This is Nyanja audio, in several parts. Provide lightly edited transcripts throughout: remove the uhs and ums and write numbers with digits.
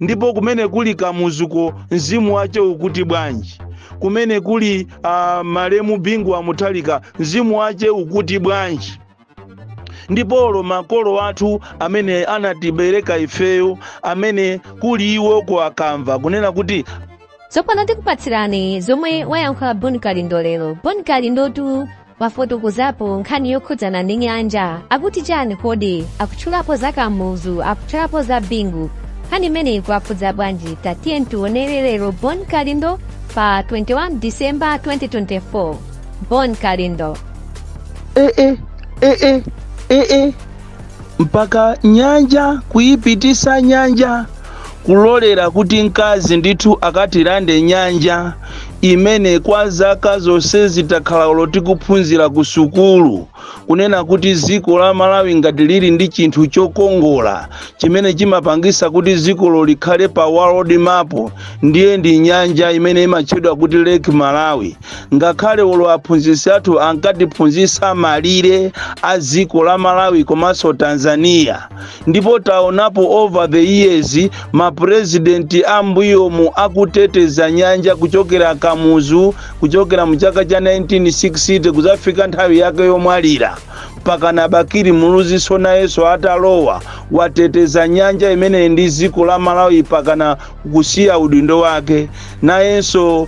ndipo kumene kuli Kamuzuko mzimu wace ukuti bwanji, kumene kuli Malemu Bingu wa Mutharika mzimu wace ukuti bwanji. Ndipolo makolo athu amene anatibereka ifeyo amene kuli iwo akamva kunena kuti tsopano tikupatsirani zomwe wayankhula Boni Kalindo lero. Boni Kalindotu wafotokozapo nkhani yokhudzana ndi nyanja. Akuti chani kodi? Akutchulapo za Kamuzu, akutchulapo za Bingu. Nkhani imeneyi kwakhudza bwanji? Tatiye tionere lero Boni Kalindo pa 21 December 2024. Boni Kalindo. Mpaka nyanja kuyipitisa nyanja kulolera kuti mkazi ndithu akatilande nyanja imene kwa zaka zonse zitakhala loti kuphunzira ku sukulu kunena kuti ziko la Malawi ngati lili ndi chinthu chokongola chimene chimapangisa kuti zikolo likhale pa world map ndiye ndi nyanja imene imatchedwa kuti Lake Malawi. Ngakhale olo aphunzitsi athu ankatiphunzitsa malire a ziko la Malawi komanso Tanzania, ndipo taonapo over the years mapresidenti ambuyomu akuteteza nyanja kuchokera Kamuzu kuchokera mu chaka cha 1960 kuzafika nthawi yake yomwalira mpaka nabakiri Muluziso nayenso atalowa wateteza nyanja imene ndi ziko la Malawi mpaka na kusiya udindo wake. Nayenso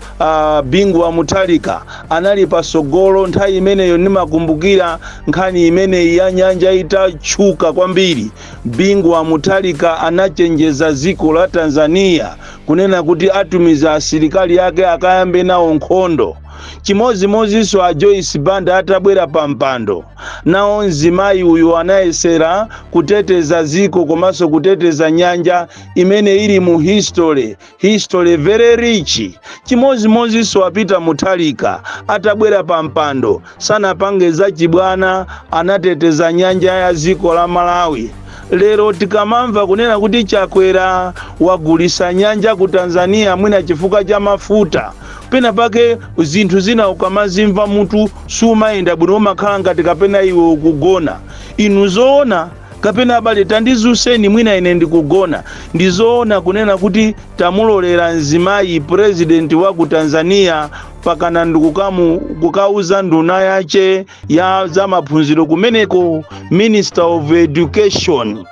Bingu wa Mutharika anali pasogolo nthawi imeneyo. Nimakumbukira nkhani imene ya nyanja itatchuka kwambiri, Bingu wa Mutharika anachenjeza ziko la Tanzania kunena kuti atumiza asilikali yake akayambe nawo nkhondo. Chimozimozinso a Joyce Banda atabwera pa mpando, nawo mzimayi uyu anayesera kuteteza ziko komanso kuteteza nyanja imene ili mu history very rich. Chimozimozinso apita Mutharika atabwera pa mpando sanapange za chibwana, anateteza nyanja ya ziko la Malawi. Lero tikamamva kunena kuti Chakwera wagulisa nyanja ku Tanzania mwina chifukwa cha mafuta, pena pake zinthu zina ukamazimva mutu sumayenda bwino, umakhala ngati kapena iwe ukugona. Inu zoona kapena abale tandizuseni mwina ine ndikugona? Ndizoona kunena kuti tamulolera mzimayi president wa ku Tanzania pakana ndikukauza nduna yace ya za maphunziro kumeneko, Minister of Education,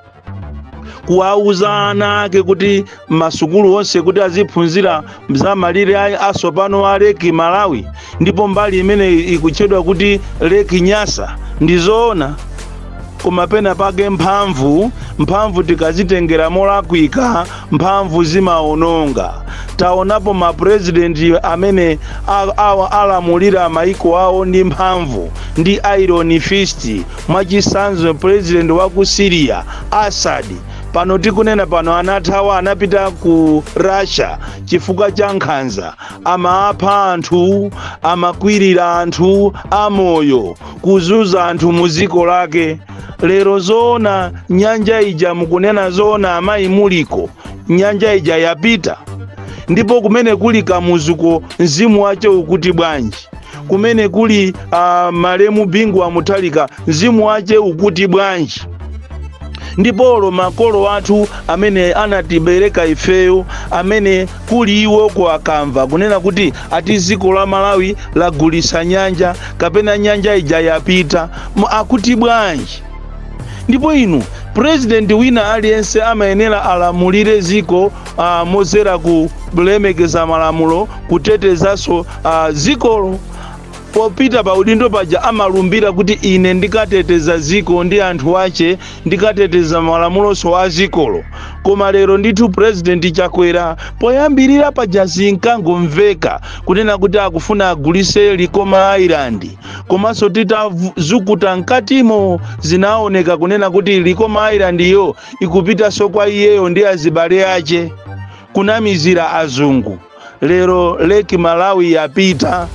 kuwauza ana ake kuti masukulu onse kuti aziphunzira za malire asopano a Lake Malawi, ndipo mbali imene ikutchedwa kuti Lake Nyasa. Ndizoona koma pena pake mphamvu tikazitengera molakwika mphamvu zimaononga. Taonapo mapresidenti amene alamulira maiko awo ndi mphamvu ndi iron fist, mwachisanzo president wa ku Syria Assad. Pano tikunena pano anathawa anapita ku Russia chifukwa cha nkhanza, amapha anthu, amakwirira anthu amoyo, kuzuza anthu muziko lake. Lero zoona nyanja ija mukunena zoona amayi muliko, nyanja ija yapita. Ndipo kumene kuli Kamuzuko mzimu wace ukuti bwanji, kumene kuli Malemu Bingu wa Mutharika mzimu wace ukuti bwanji. Ndipolo makolo athu amene anatibereka ifeyo amene kuli iwo akamva kunena kuti ati ziko la Malawi lagulisa nyanja kapena nyanja ija yapita, akuti bwanji. Ndipo inu president wina aliyense amayenera alamulire ziko mozera kulemekeza malamulo, kutetezaso zikolo. Popita pa udindo paja amalumbira kuti ine ndikateteza ziko ndi anthu ace, ndikateteza malamuloso a zikolo. Koma lero ndithu president Chakwera poyambirira paja zinkangomveka kunena kuti akufuna agulise Likoma Island, komanso titazukuta mkatimo zinaoneka kunena kuti Likoma Island iyo ikupitaso kwa iyeyo ndi azibale ace, kunamizira azungu. Lero Lake Malawi yapita,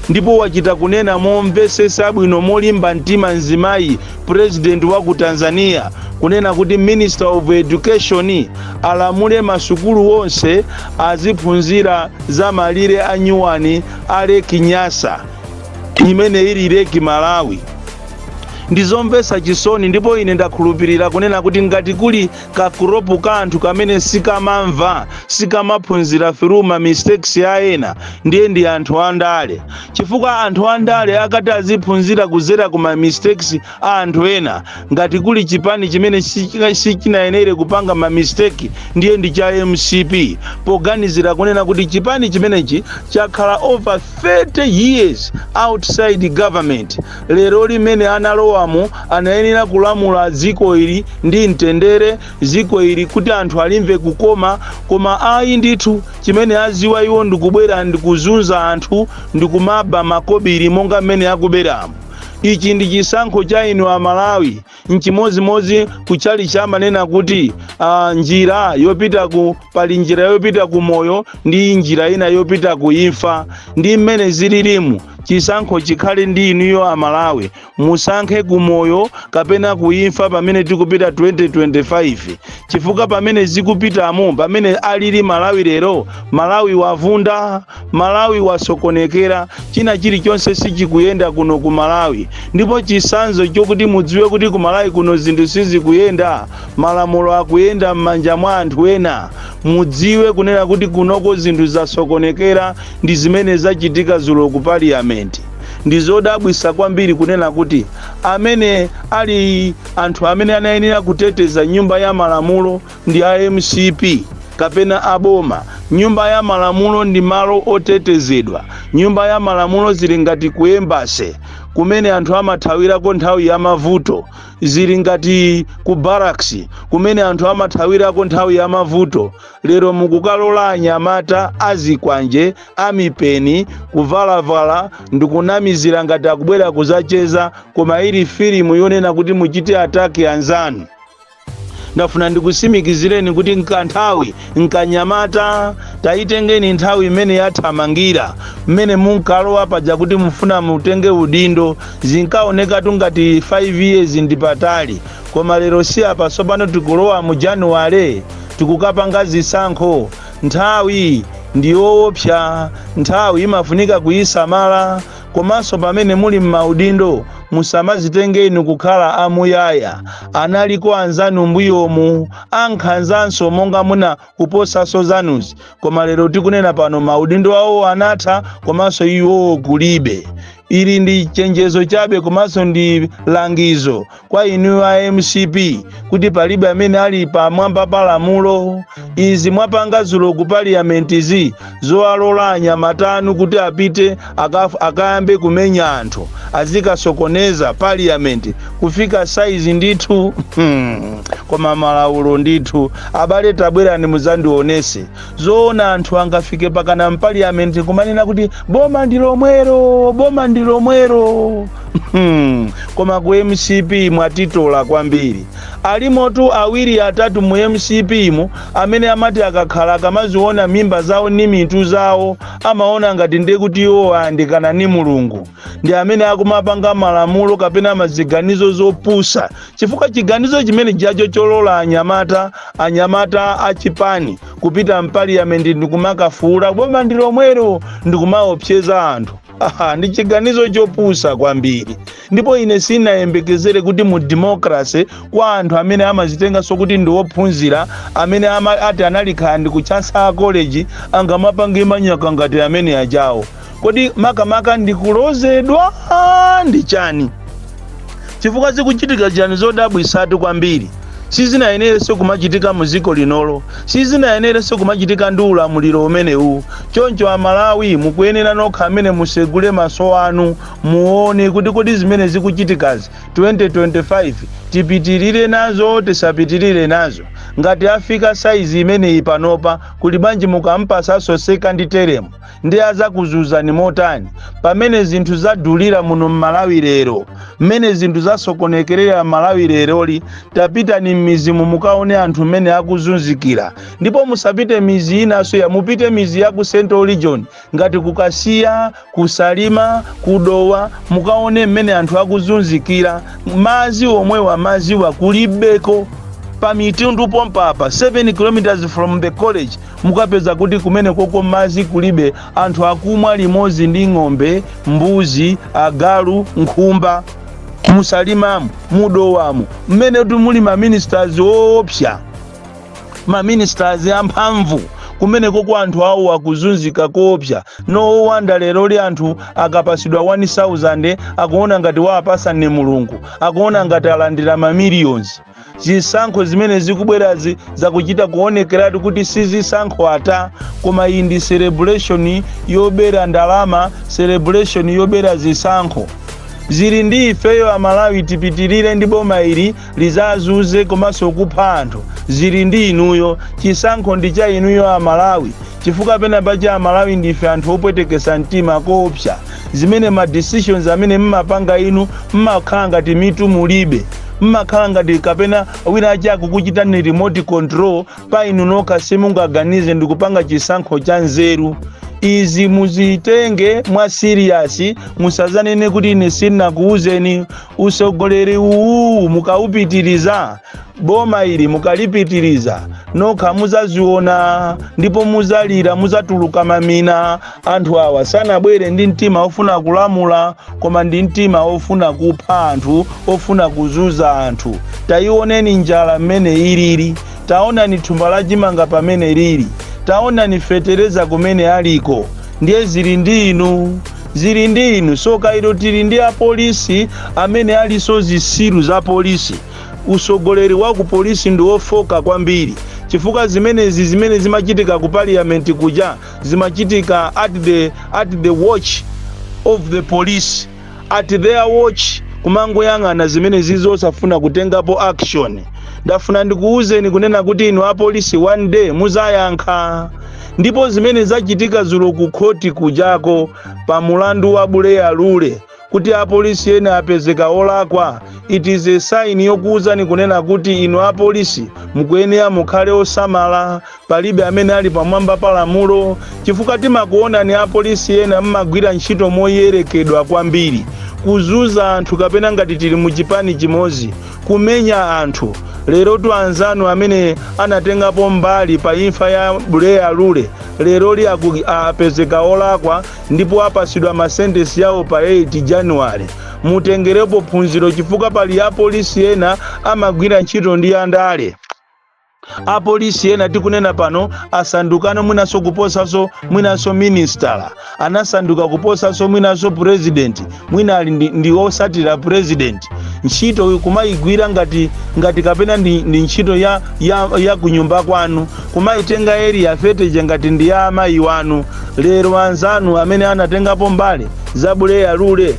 ndipo wachita kunena momvesesa bwino molimba mtima mzimayi president wa ku Tanzania kunena kuti Minister of Education alamule masukulu wonse aziphunzira za malire a nyuwani a Lake Nyasa imene ili Lake Malawi. ndizomvetsa chisoni, ndipo ine ndakhulupirira kunena kuti ngati kuli kakuropu ka anthu kamene sikamamva sikamaphunzira through ma mistakes ya ena, ndiye ndi anthu andale, chifukwa anthu andale akati aziphunzira kuzera kuma mistakes a anthu ena, ngati kuli chipani chimene sichinayenere kupanga ma mistake ndiye ndi cha MCP, poganizira kunena kuti chipani chimenechi chakhala over 30 years outside government. Lero limene analowamo anayenera kulamula dziko ili ndi mtendere, dziko ili kuti anthu alimve kukoma, koma ayi ndithu chimene aziwa iwo ndikubwera ndikuzunza anthu ndikumaba makobiri monga mmene akuberamo. Ichi ndi chisankho cha inu a Malawi. Nchimozimozi kuchali chamanena kuti njira yopita pali njira yopita ku moyo ndi njira ina yopita ku imfa, ndi mmene zililimu. Chisankho chikhale ndi inuyo a Malawi, musankhe ku moyo kapena ku imfa pamene tikupita 2025, chifukwa pamene zikupitamo, pamene alili Malawi lero, Malawi wavunda, Malawi wasokonekera, china chilichonse sichikuyenda kuno ku Malawi. Ndipo chisanzo chokuti mudziwe kuti ku Malawi kuno zinthu sizikuyenda, malamulo akuyenda m'manja mwa anthu ena, mudziwe kunena kuti kunoko zinthu zasokonekera, ndi zimene zachitika zulo ku parliament. Ndizodabwisa kwambiri kunena kuti amene ali anthu amene anayenera kuteteza nyumba ya malamulo ndi a MCP kapena aboma. Nyumba ya malamulo ndi malo otetezedwa, nyumba ya malamulo zili ngati ku embassy kumene anthu amathawirako nthawi ya mavuto, zili ngati ku barracks kumene anthu amathawirako nthawi ya mavuto. Lero mukukalola anyamata azikwanje amipeni kuvalavala ndikunamizira ngati akubwera kuzacheza, koma ili filimu yonena kuti muchite ataki anzanu. Ndafuna ndikusimikizireni kuti nkanthawi nkanyamata taitengeni nthawi imene yathamangira, mmene munkalowa paja kuti mufuna mutenge udindo, zinkaoneka ngati 5 years ndi patali, koma lero si apa sopano tikulowa mu January tikukapanga zisankho. Nthawi ndiyoopsa, nthawi imafunika kuyisamala, komanso pamene muli m'maudindo musamazitengeni kukhala amuyaya. Analiko anzanu mbuyomu ankhanzanso monga muna kuposaso zanuzi, koma lero tikunena pano maudindo awo anatha, komanso iwo kulibe. Ili ndi chenjezo chabe komanso ndi langizo kwa inu a MCP kuti palibe amene ali pamwamba pa lamulo. Izi mwapanga zulo ku parliament zoalola anyamatanu kuti apite akayambe kumenya anthu, azikasokoneza parliament kufika saizi ndithu koma malaulo ndithu abale tabwerani muzandionese. Zoona anthu angafike pakana parliament kumanena kuti boma ndilomwero, boma ndilomwero. Koma ku MCP mwatitola kwambiri. Alimotu awiri atatu mu MCP mu amene amati akakhala kamaziona mimba zawo ni mitu zawo amaona ngati ndiye kuti iwo andikana ni Mulungu. Ndi amene akumapanga malamulo kapena maziganizo zopusa, chifukwa chiganizo chimene jajo cholola anyamata achipani kupita mpaliament ndikumakafuula boma ndilomwero ndikumaopseza anthu. Ndi chiganizo chopusa kwambiri. Ndipo ine sinayembekezere kuti mu democracy kwa anthu amene amazitenga sokuti ndi ophunzira, amene ati analikhala ndi kuchansa college angamapanga manyaka ngati amene ajawo. Kodi makamaka ndikulozedwa ndi chani? Chifukwa zikuchitika chani zodabwisatu kwambiri. Sizinayenerenso kumachitika muziko linolo, sizinayenerenso kumachitika ndi ulamuliro umenewu. Choncho a Malawi mukuyenera nokha amene musegule maso anu muone kuti kodi zimene zikuchitikazi 2025 tipitirire nazo tisapitirire nazo. Ngati afika saizi imeneyi panopa kuli banji mukampasaso second term ndi azakuzuzani motani pamene zinthu zadulira muno Malawi lero, mmene zinthu zasokonekerera Malawi leroli. Tapita ni mizimu mukaone anthu mmene akuzunzikira, ndipo musapite mizi inaso ya mupite mizi ya ku Central Region ngati kukasiya, kusalima, kudowa, mukaone mmene anthu akuzunzikira. Mazi omwe wa mazi wa kulibeko pamitundu pompapa 7 kilometers from the college mukapeza kuti kumene koko mazi kulibe, anthu akumwa limozi ndi ng'ombe, mbuzi, agalu, nkhumba. musalimamu mudowamu mmene kuti muli maministers woopsa, maministers amphamvu kumeneko kwa anthu awo akuzunzika koopsa nowanda lero li anthu akapasidwa 1000 akuona ngati wapasa ni mulungu, akuona ngati alandira mamillions. Zisankho zimene zikubwerazi zakuchita kuonekeratu kuti sizisankho ata, koma iyi ndi celebration yobera ndalama, celebration yobera zisankho. Zili ndi ifeyo Amalawi tipitirire ndi boma ili lizazuze komanso kupha anthu. Zili ndi inuyo, chisankho ndi cha inuyo Amalawi, chifukwa pena pacha Amalawi ndife anthu opwetekesa mtima koopsa. Zimene ma decisions amene mmapanga inu mmakhala ngati mitu mulibe, mmakhala ngati kapena wina acha kukuchitani remote control pa inu nokha simungaganize ndi kupanga chisankho cha nzeru. Izi muzitenge mwa serious, musazanene kuti ine sinakuuzeni. Usogoleri uwu mukaupitiriza, boma ili mukalipitiriza, nokha muzaziona ndipo muzalira, muzatuluka mamina. Anthu awa sanabwere ndi mtima ofuna kulamula, koma ndi mtima ofuna kupha anthu, ofuna kuzunza anthu. Taioneni njala mmene ilili, taonani thumba la chimanga pamene lili, taonani fetereza kumene aliko. Ndiye zili ndi inu, zili ndi inu. So kairo tili ndi apolisi amene aliso zisiru za polisi. Usogoleri wa ku polisi ndi ofoka kwambiri, chifukwa zimene zimachitika ku parliament kuja zimachitika at the watch of the police, at their watch, kumangoyang'ana zimene zizosafuna kutengapo action. Ndafuna ndikuuzeni kunena kuti inu apolisi one day muzayankha. Ndipo zimene zachitika zulo ku khoti kujako pa mulandu wa Buleya Lule kuti apolisi ena apezeka olakwa, it is a sign yokuuzani kunena kuti inu apolisi mukuyenera mukhale osamala, palibe amene ali pamwamba pa lamulo, chifukwa timakuona ni apolisi ena mmagwira ntchito moyerekedwa kwambiri, kuzunza anthu kapena ngati tili mu chipani chimozi, kumenya anthu. Lero tu anzanu amene anatengapo mbali pa imfa ya Buleya Lule lero li apezeka olakwa ndipo apasidwa masentence yawo pa 8 January. Mutengerepo phunziro, chifukwa pali apolisi ena amagwira ntchito ndi andale. Apolisi ena tikunena pano asandukano mwinaso kuposaso mwinaso minister, anasanduka kuposaso mwinaso president, mwina ali ndi osatira president. Ntchito uyu kumayigwira ngati kapena ndi ntchito ya kunyumba kwanu, kumayitenga area feteje ngati ndi ya amayi wanu. Lero anzanu amene anatengapo mbali za Buleya Lule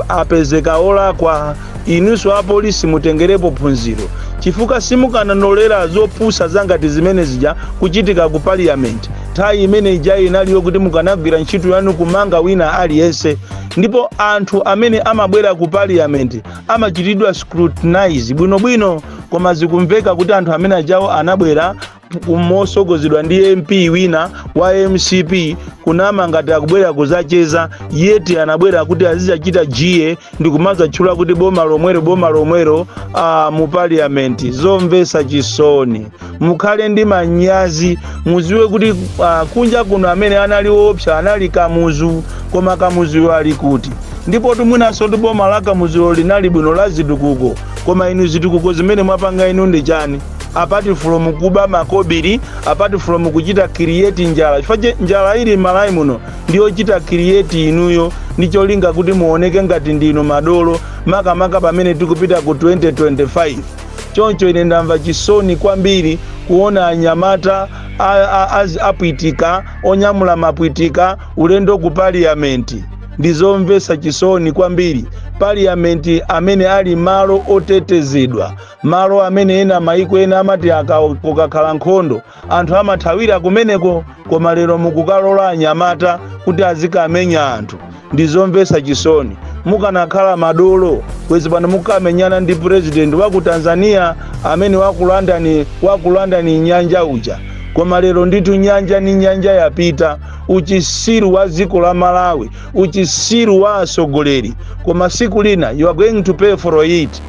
apezeka olakwa. Inunso apolisi mutengerepo phunziro, chifukwa simukananolera zopusa zangati zimene zija kuchitika ku parliament. Nthawi imene ija inaliyo kuti mukanagwira ntchito yanu kumanga wina aliyense. Ndipo anthu amene amabwera ku parliament amachitidwa scrutinize bwinobwino, koma zikumveka kuti anthu amene ajawo anabwera kumosogozedwa ndi MP wina wa MCP, kunama ngati akubwera kuzacheza, yeti anabwera kuti azizachita GA ndi kumazatchula kuti boma lomwero mu parliament. Zomvesa chisoni, mukhale ndi manyazi, muziwe kuti kunja kuno amene anali opsa anali Kamuzu, koma Kamuzu ali kuti. Ndipo tumwinaso ndi boma la Kamuzu linali bwino la zitukuko, koma inu zitukuko zimene mwapanga inu ndi chani? Apart from kuba makobiri, apart from kuchita create njala. Chifukwa njala ili Malawi muno ndiyo chita create inuyo, ndicho linga kuti muoneke ngati ndino madolo makamaka pamene tikupita ku 2025. Choncho ine ndamva chisoni kwambiri kuona anyamata apwitika, onyamula mapwitika ulendo ku parliament. Ndizomvesa chisoni kwambiri. Parliament amene ali malo otetezedwa, malo amene ena maiko ena amati akakhala nkhondo anthu amathawira kumeneko, koma lero mukukalola anyamata kuti azikamenya anthu. Ndizomvesa chisoni. Mukanakhala madolo kwezi pano mukamenyana ndi president wa ku Tanzania amene wakulandani nyanja uja, koma lero nditu nyanja ni nyanja yapita. Uchisiru wa ziko la Malawi, uchisiru wa asogoleri, koma siku lina you are going to pay for it.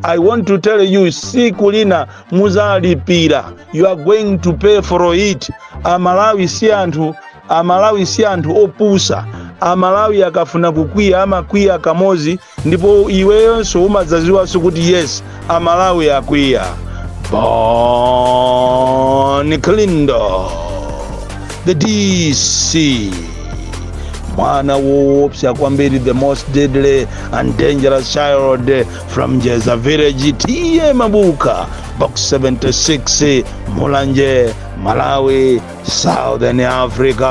I want to tell you, siku lina muzalipira, you are going to pay for it. Amalawi si anthu opusa, Amalawi akafuna kukwiya amakwiya kamozi, ndipo iweyonso umadzaziwanso kuti yes Amalawi akwiya. Bon Klindo, the DC, mwana woopsa kwambiri, the most deadly and dangerous child from Jeza village, Tiye Mabuka, box 76, Mulanje, Malawi, Southern Africa.